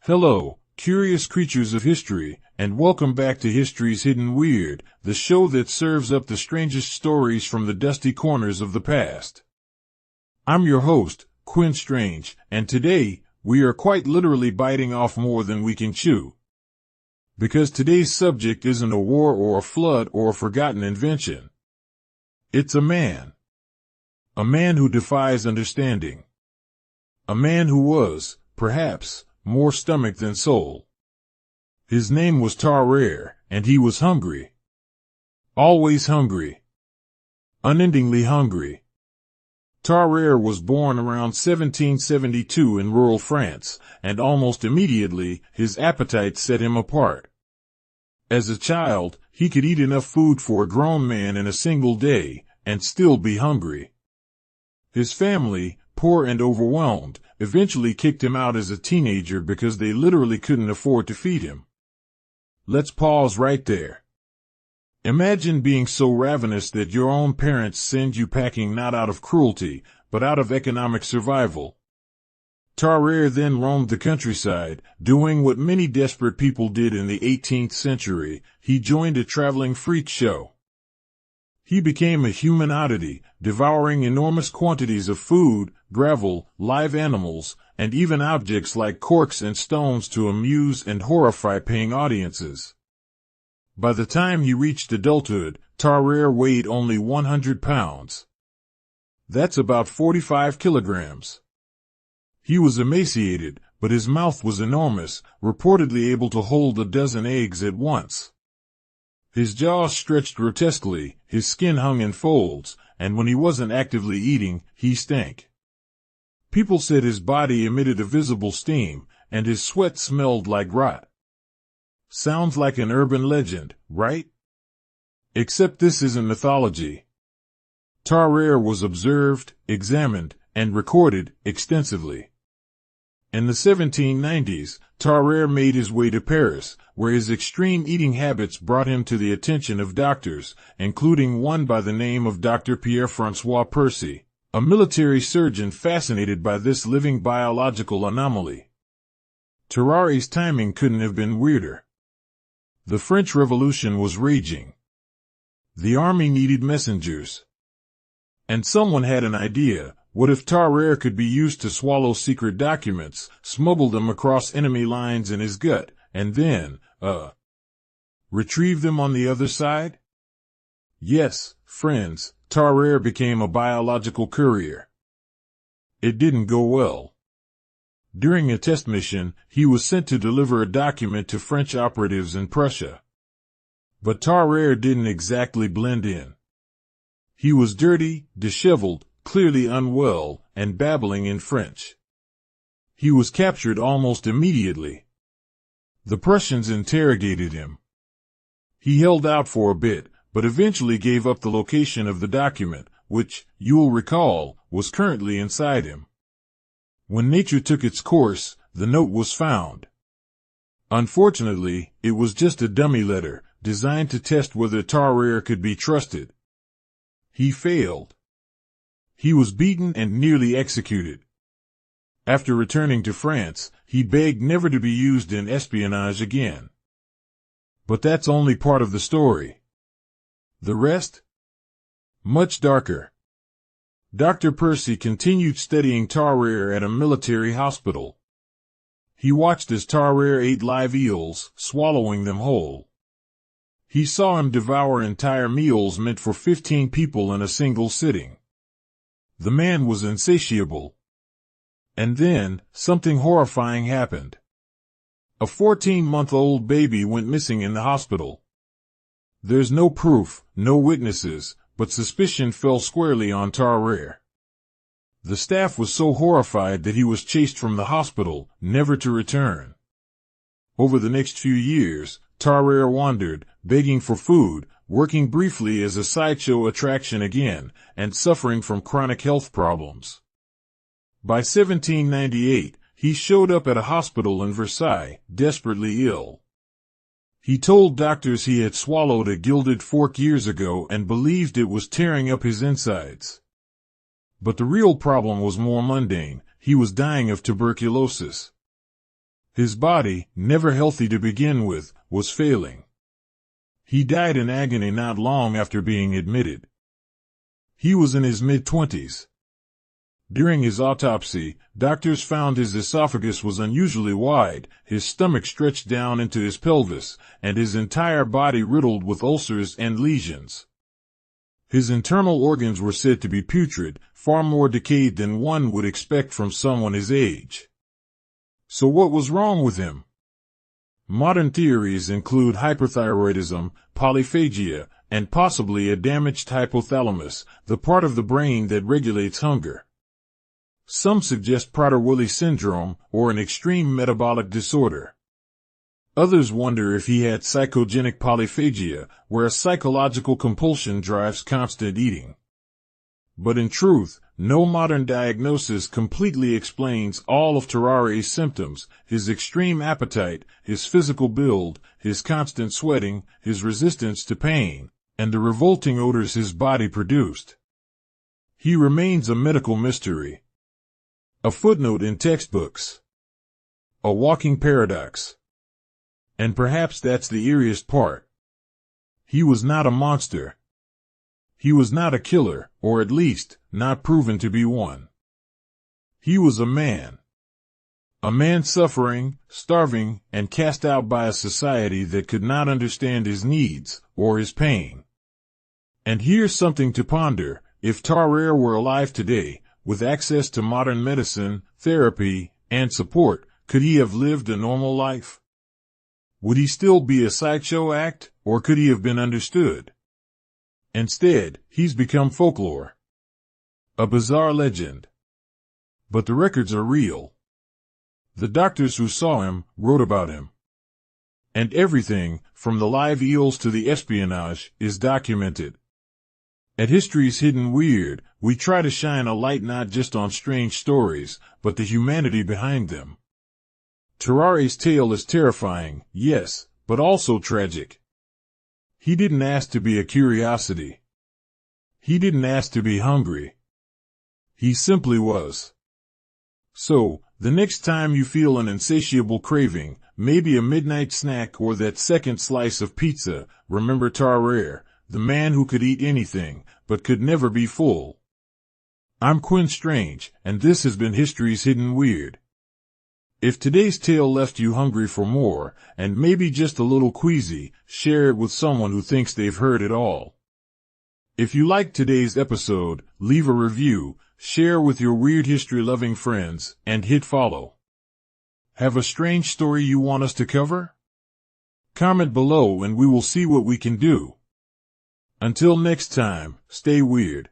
Hello, curious creatures of history, and welcome back to History's Hidden Weird, the show that serves up the strangest stories from the dusty corners of the past. I'm your host, Quinn Strange, and today, we are quite literally biting off more than we can chew. Because today's subject isn't a war or a flood or a forgotten invention. It's a man. A man who defies understanding. A man who was, perhaps, more stomach than soul. His name was Tarrare, and he was hungry. Always hungry. Unendingly hungry. Tarrare was born around 1772 in rural France, and almost immediately, his appetite set him apart. As a child, he could eat enough food for a grown man in a single day, and still be hungry. His family, poor and overwhelmed, eventually kicked him out as a teenager because they literally couldn't afford to feed him. Let's pause right there. Imagine being so ravenous that your own parents send you packing not out of cruelty, but out of economic survival. Tarrare then roamed the countryside, doing what many desperate people did in the 18th century. He joined a traveling freak show. He became a human oddity, devouring enormous quantities of food, gravel, live animals, and even objects like corks and stones to amuse and horrify paying audiences. By the time he reached adulthood, Tarrare weighed only 100 pounds. That's about 45 kilograms. He was emaciated, but his mouth was enormous, reportedly able to hold a dozen eggs at once. His jaws stretched grotesquely, his skin hung in folds, and when he wasn't actively eating, he stank. People said his body emitted a visible steam, and his sweat smelled like rot. Sounds like an urban legend, right? Except this isn't mythology. Tarrare was observed, examined, and recorded extensively. In the 1790s, Tarrare made his way to Paris, where his extreme eating habits brought him to the attention of doctors, including one by the name of Dr. Pierre-François Percy, a military surgeon fascinated by this living biological anomaly. Tarrare's timing couldn't have been weirder. The French Revolution was raging. The army needed messengers. And someone had an idea. What if Tarrare could be used to swallow secret documents, smuggle them across enemy lines in his gut, and then, retrieve them on the other side? Yes, friends, Tarrare became a biological courier. It didn't go well. During a test mission, he was sent to deliver a document to French operatives in Prussia. But Tarrare didn't exactly blend in. He was dirty, disheveled, clearly unwell, and babbling in French. He was captured almost immediately. The Prussians interrogated him. He held out for a bit, but eventually gave up the location of the document, which, you'll recall, was currently inside him. When nature took its course, the note was found. Unfortunately, it was just a dummy letter, designed to test whether Tarrare could be trusted. He failed. He was beaten and nearly executed. After returning to France, he begged never to be used in espionage again. But that's only part of the story. The rest? Much darker. Dr. Percy continued studying Tarrare at a military hospital. He watched as Tarrare ate live eels, swallowing them whole. He saw him devour entire meals meant for 15 people in a single sitting. The man was insatiable. And then, something horrifying happened. A 14-month-old baby went missing in the hospital. There's no proof, no witnesses, but suspicion fell squarely on Tarrare. The staff was so horrified that he was chased from the hospital, never to return. Over the next few years, Tarrare wandered, begging for food, working briefly as a sideshow attraction again, and suffering from chronic health problems. By 1798, he showed up at a hospital in Versailles, desperately ill. He told doctors he had swallowed a gilded fork years ago and believed it was tearing up his insides. But the real problem was more mundane. He was dying of tuberculosis. His body, never healthy to begin with, was failing. He died in agony not long after being admitted. He was in his mid-20s. During his autopsy, doctors found his esophagus was unusually wide, his stomach stretched down into his pelvis, and his entire body riddled with ulcers and lesions. His internal organs were said to be putrid, far more decayed than one would expect from someone his age. So what was wrong with him? Modern theories include hyperthyroidism, polyphagia, and possibly a damaged hypothalamus, the part of the brain that regulates hunger. Some suggest Prader-Willi syndrome or an extreme metabolic disorder. Others wonder if he had psychogenic polyphagia, where a psychological compulsion drives constant eating. But in truth, no modern diagnosis completely explains all of Tarrare's symptoms: his extreme appetite, his physical build, his constant sweating, his resistance to pain, and the revolting odors his body produced. He remains a medical mystery. A footnote in textbooks. A walking paradox. And perhaps that's the eeriest part. He was not a monster. He was not a killer, or at least, not proven to be one. He was a man. A man suffering, starving, and cast out by a society that could not understand his needs, or his pain. And here's something to ponder: if Tarrare were alive today, with access to modern medicine, therapy, and support, could he have lived a normal life? Would he still be a sideshow act, or could he have been understood? Instead, he's become folklore. A bizarre legend. But the records are real. The doctors who saw him wrote about him. And everything, from the live eels to the espionage, is documented. At History's Hidden Weird, we try to shine a light not just on strange stories, but the humanity behind them. Tarrare's tale is terrifying, yes, but also tragic. He didn't ask to be a curiosity. He didn't ask to be hungry. He simply was. So, the next time you feel an insatiable craving, maybe a midnight snack or that second slice of pizza, remember Tarrare, the man who could eat anything, but could never be full. I'm Quinn Strange, and this has been History's Hidden Weird. If today's tale left you hungry for more, and maybe just a little queasy, share it with someone who thinks they've heard it all. If you liked today's episode, leave a review, share with your weird history-loving friends, and hit follow. Have a strange story you want us to cover? Comment below and we will see what we can do. Until next time, stay weird.